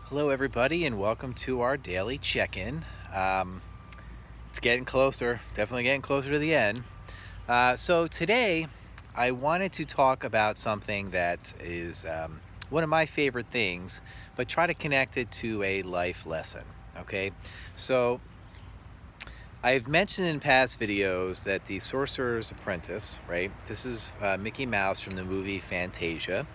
Hello, everybody, and welcome to our daily check-in. It's getting closer, definitely getting closer to the end. So today, I wanted to talk about something that is one of my favorite things, but try to connect it to a life lesson. Okay, so I've mentioned in past videos that the Sorcerer's Apprentice, right? This is Mickey Mouse from the movie Fantasia.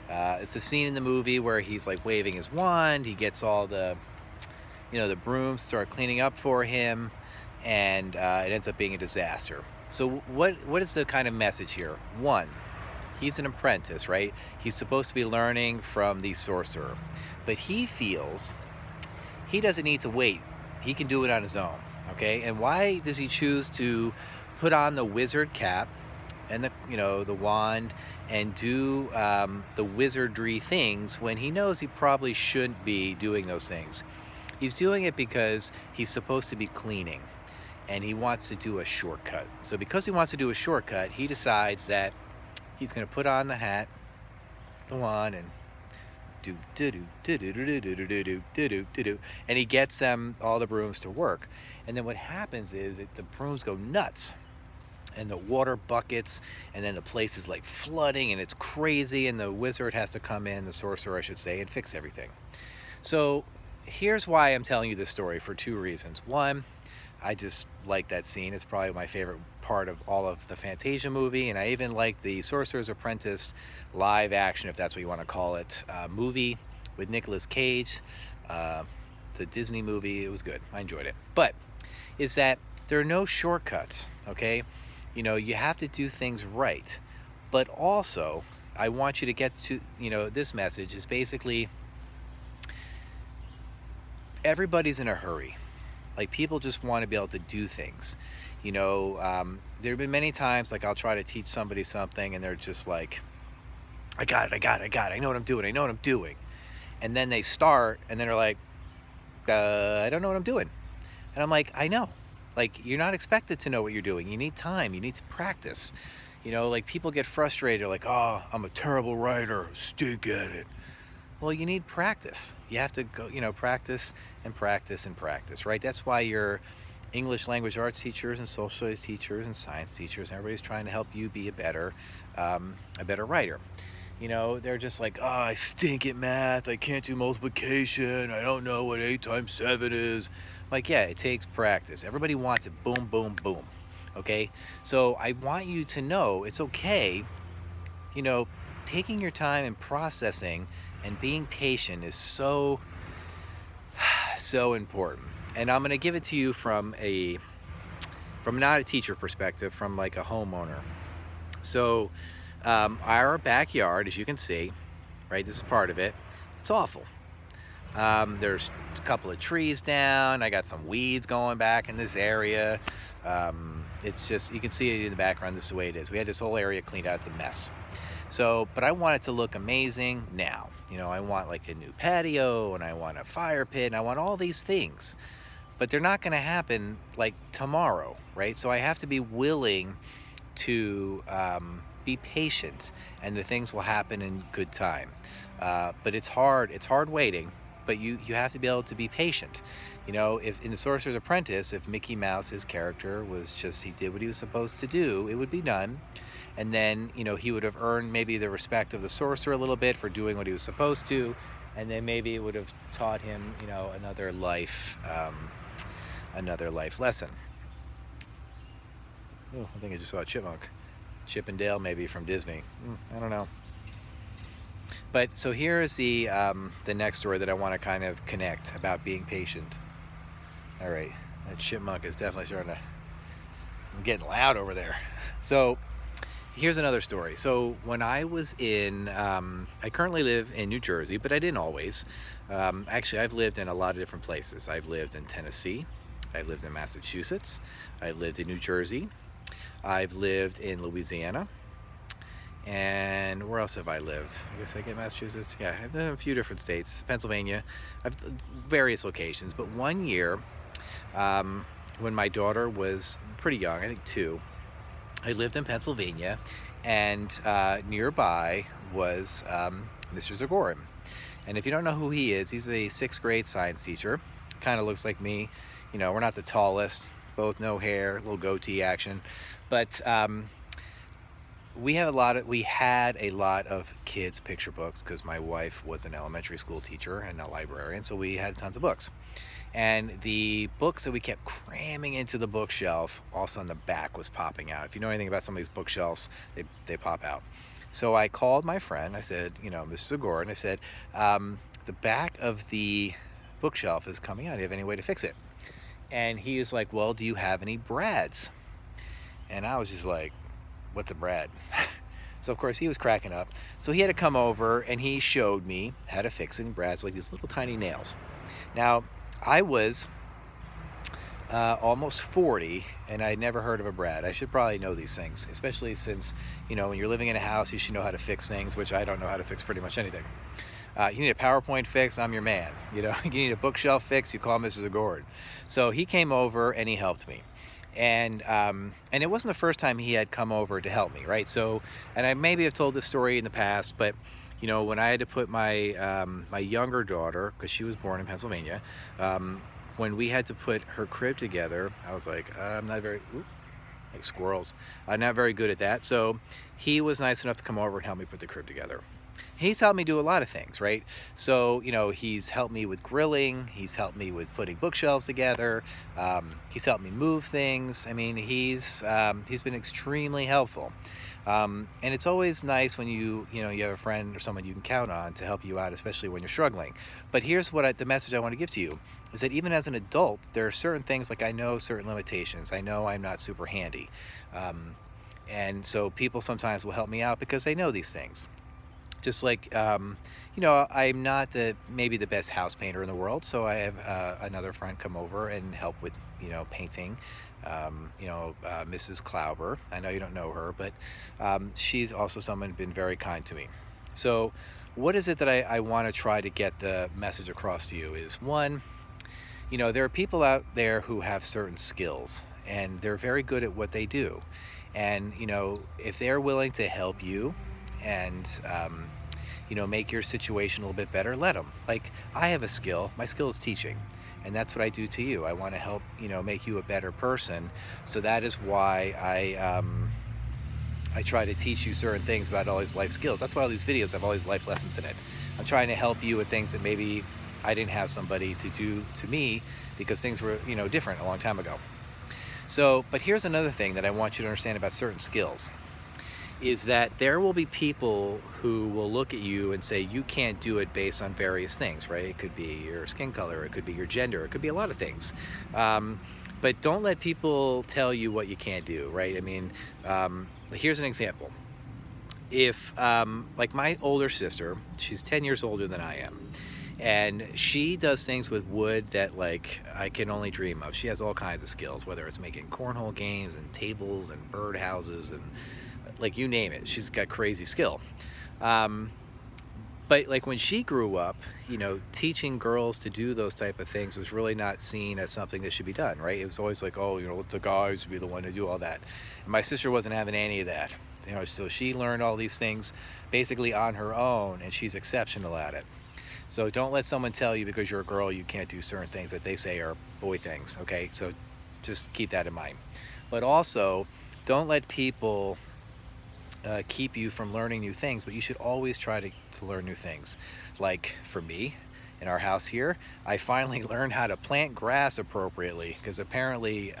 It's a scene in the movie where he's like waving his wand. He gets all the brooms start cleaning up for him, and it ends up being a disaster. So what is the kind of message here? One, he's an apprentice, right? He's supposed to be learning from the sorcerer, but he feels he doesn't need to wait. He can do it on his own. Okay, and why does he choose to put on the wizard cap and the wand and do the wizardry things when he knows he probably shouldn't be doing those things? He's doing it because he's supposed to be cleaning and he wants to do a shortcut. So because he wants to do a shortcut, he decides that he's going to put on the hat, the wand, and do do do do do do do do do do do do, and he gets them all the brooms to work. And then what happens is the brooms go nuts, and the water buckets, and then the place is like flooding, and it's crazy. And the wizard has to come in, the sorcerer, I should say, and fix everything. So here's why I'm telling you this story for two reasons. One, I just like that scene. It's probably my favorite part of all of the Fantasia movie, and I even like the Sorcerer's Apprentice live action, if that's what you want to call it, movie with Nicolas Cage. It's a Disney movie. It was good. I enjoyed it. But is that there are no shortcuts, okay? You have to do things right. But also, I want you to get to, this message is basically everybody's in a hurry. Like, people just want to be able to do things. There have been many times, like, I'll try to teach somebody something and they're just like, I got it, I know what I'm doing. And then they start and then they're like, I don't know what I'm doing. And I'm like, I know. Like, you're not expected to know what you're doing. You need time, you need to practice. Like, people get frustrated, like, oh, I'm a terrible writer, stink at it. Well, you need practice. You have to go, practice and practice and practice, right? That's why your English language arts teachers and social studies teachers and science teachers, everybody's trying to help you be a better writer. They're just like, oh, I stink at math. I can't do multiplication. I don't know what 8 times 7 is. Like, yeah, it takes practice. Everybody wants it boom, boom, boom. Okay? So I want you to know it's okay, you know, taking your time and processing and being patient is so important. And I'm going to give it to you from not a teacher perspective, from like a homeowner. So our backyard, as you can see, right, this is part of it, it's awful. There's a couple of trees down. I got some weeds going back in this area. It's just, you can see it in the background. This is the way it is. We had this whole area cleaned out. It's a mess. So, but I want it to look amazing now. I want like a new patio, and I want a fire pit, and I want all these things. But they're not going to happen like tomorrow, right? So I have to be willing to be patient, and the things will happen in good time. But it's hard. It's hard waiting. But you have to be able to be patient. If in The Sorcerer's Apprentice, if Mickey Mouse, his character, was just, he did what he was supposed to do, it would be done. And then, he would have earned maybe the respect of the sorcerer a little bit for doing what he was supposed to. And then maybe it would have taught him, another life lesson. Oh, I think I just saw a chipmunk. Chip and Dale, maybe, from Disney. I don't know. But so here is the next story that I want to kind of connect about being patient. All right, that chipmunk is definitely starting to, I'm getting loud over there. So here's another story. So when I was I currently live in New Jersey, but I didn't always. Actually, I've lived in a lot of different places. I've lived in Tennessee. I've lived in Massachusetts. I've lived in New Jersey. I've lived in Louisiana. And where else have I lived? I guess I get Massachusetts. Yeah, I've lived in a few different states. Pennsylvania. I've various locations. But one year, when my daughter was pretty young, I think 2, I lived in Pennsylvania, and nearby was Mr. Zagorin. And if you don't know who he is, he's a 6th grade science teacher. Kind of looks like me. You know, we're not the tallest, both no hair, a little goatee action. But we had a lot of kids' picture books because my wife was an elementary school teacher and a librarian, so we had tons of books. And the books that we kept cramming into the bookshelf, all of a sudden the back was popping out. If you know anything about some of these bookshelves, they pop out. So I called my friend. I said, you know, Mrs. Gordon, I said, the back of the bookshelf is coming out. Do you have any way to fix it? And he was like, well, do you have any brads? And I was just like, what's a brad? So of course he was cracking up. So he had to come over and he showed me how to fix it in brads, like these little tiny nails. Now, I was almost 40 and I'd never heard of a brad. I should probably know these things, especially since, you know, when you're living in a house, you should know how to fix things, which I don't know how to fix pretty much anything. You need a PowerPoint fix, I'm your man. You know, you need a bookshelf fix, you call Mrs. Agord. So he came over and he helped me. And it wasn't the first time he had come over to help me, right? So, and I maybe have told this story in the past, but you know, when I had to put my my younger daughter, because she was born in Pennsylvania, when we had to put her crib together, I was like, I'm not very, like squirrels, I'm not very good at that. So he was nice enough to come over and help me put the crib together. He's helped me do a lot of things, right? So, you know, he's helped me with grilling. He's helped me with putting bookshelves together. He's helped me move things. I mean, he's been extremely helpful. And it's always nice when you have a friend or someone you can count on to help you out, especially when you're struggling. But here's what the message I want to give to you is that even as an adult, there are certain things, like I know certain limitations. I know I'm not super handy. And so people sometimes will help me out because they know these things. Just like, you know, I'm not maybe the best house painter in the world, so I have another friend come over and help with, you know, painting. Mrs. Klauber. I know you don't know her, but she's also someone who's been very kind to me. So what is it that I want to try to get the message across to you is, one, you know, there are people out there who have certain skills, and they're very good at what they do. And, you know, if they're willing to help you and you know, make your situation a little bit better, let them. Like, I have a skill. My skill is teaching, and that's what I do to you. I want to help, you know, make you a better person. So that is why I try to teach you certain things about all these life skills. That's why all these videos have all these life lessons in it. I'm trying to help you with things that maybe I didn't have somebody to do to me because things were, you know, different a long time ago. So, but here's another thing that I want you to understand about certain skills, is that there will be people who will look at you and say you can't do it based on various things, right? It could be your skin color, it could be your gender, it could be a lot of things. But don't let people tell you what you can't do, right? I mean, here's an example. If, like my older sister, she's 10 years older than I am, and she does things with wood that, like, I can only dream of. She has all kinds of skills, whether it's making cornhole games and tables and bird houses and, like, you name it. She's got crazy skill. But like when she grew up, you know, teaching girls to do those type of things was really not seen as something that should be done, right? It was always like, oh, you know, let the guys be the one to do all that. And my sister wasn't having any of that, you know, so she learned all these things basically on her own, and she's exceptional at it. So don't let someone tell you because you're a girl you can't do certain things that they say are boy things, okay? So just keep that in mind. But also, don't let people keep you from learning new things, but you should always try to learn new things. Like for me, in our house here, I finally learned how to plant grass appropriately, because apparently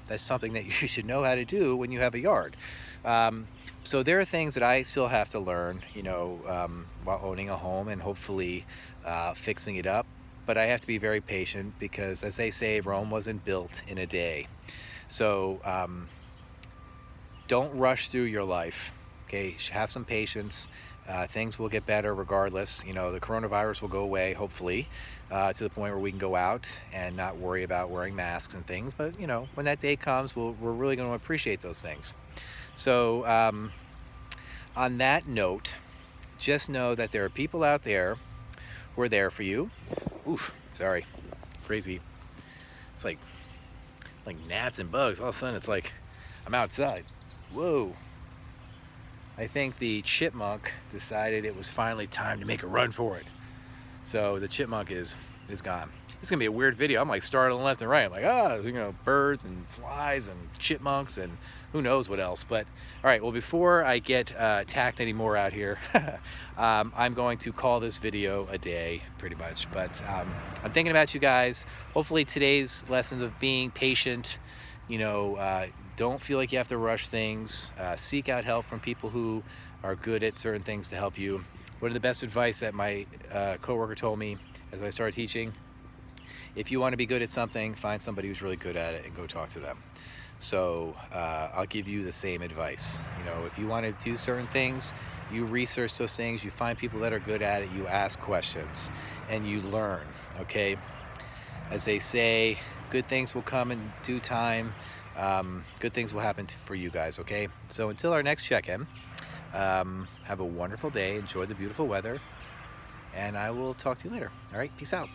that's something that you should know how to do when you have a yard. So there are things that I still have to learn, you know, while owning a home and hopefully fixing it up. But I have to be very patient because, as they say, Rome wasn't built in a day. So don't rush through your life. Okay, have some patience. Things will get better regardless. You know, the coronavirus will go away, hopefully, to the point where we can go out and not worry about wearing masks and things. But, you know, when that day comes, we're really going to appreciate those things. So on that note, just know that there are people out there who are there for you. Oof, sorry, crazy. It's like gnats and bugs. All of a sudden, it's like I'm outside. Whoa. I think the chipmunk decided it was finally time to make a run for it. So the chipmunk is gone. It's gonna be a weird video. I'm like startling left and right. I'm like, birds and flies and chipmunks and who knows what else. But all right, well, before I get attacked anymore out here, I'm going to call this video a day, pretty much. But I'm thinking about you guys. Hopefully today's lessons of being patient, don't feel like you have to rush things. Seek out help from people who are good at certain things to help you. One of the best advice that my coworker told me as I started teaching: if you want to be good at something, find somebody who's really good at it and go talk to them. So I'll give you the same advice. If you want to do certain things, you research those things, you find people that are good at it, you ask questions, and you learn, okay? As they say, good things will come in due time. Good things will happen for you guys, okay? So until our next check-in, have a wonderful day, enjoy the beautiful weather, and I will talk to you later. All right, peace out.